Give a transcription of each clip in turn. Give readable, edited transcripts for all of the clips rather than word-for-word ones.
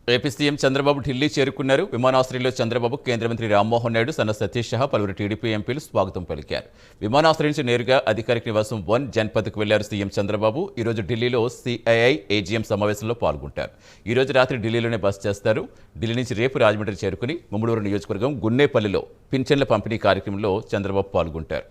AP CM Chandrababu Delhi చేరుకున్నారు. విమానాశ్రయంలో చంద్రబాబు కేంద్ర మంత్రి రామ్మోహన్ నాయుడు, సన్న సతీష్ సహా పలువురు టీడీపీ ఎంపీలు స్వాగతం పలికారు. విమానాశ్రయం నుంచి నేరుగా అధికారిక నివాసం 1 జన్పథ్కు వెళ్లారు సీఎం చంద్రబాబు. ఈ రోజు ఢిల్లీలో సిఐఐ ఏజీఎం సమావేశంలో పాల్గొంటారు. ఈ రోజు రాత్రి ఢిల్లీలోనే బస చేస్తారు. ఢిల్లీ నుంచి రేపు రాజమండ్రి చేరుకుని ముమ్మడూరు నియోజకవర్గం గున్నేపల్లిలో పింఛన్ల పంపిణీ కార్యక్రమంలో చంద్రబాబు పాల్గొంటారు.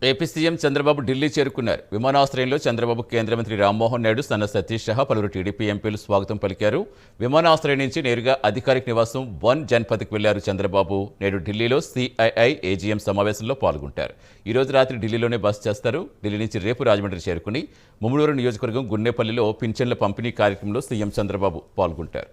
ఏపీ సీఎం చంద్రబాబు ఢిల్లీ చేరుకున్నారు. విమానాశ్రయంలో చంద్రబాబు కేంద్ర మంత్రి రామ్మోహన్ నాయుడు, సన్న సతీష్ సహా పలువురు టీడీపీ ఎంపీలు స్వాగతం పలికారు. విమానాశ్రయం నుంచి నేరుగా అధికారిక నివాసం 1 జన్పథ్కు వెళ్లారు చంద్రబాబు. నేడు ఢిల్లీలో సిఐఐ ఏజీఎం సమావేశంలో పాల్గొంటారు. ఈ రోజు రాత్రి ఢిల్లీలోనే బస చేస్తారు. ఢిల్లీ నుంచి రేపు రాజమండ్రి చేరుకుని ముమ్మడూరు నియోజకవర్గం గున్నేపల్లిలో పింఛన్ల పంపిణీ కార్యక్రమంలో సీఎం చంద్రబాబు పాల్గొంటారు.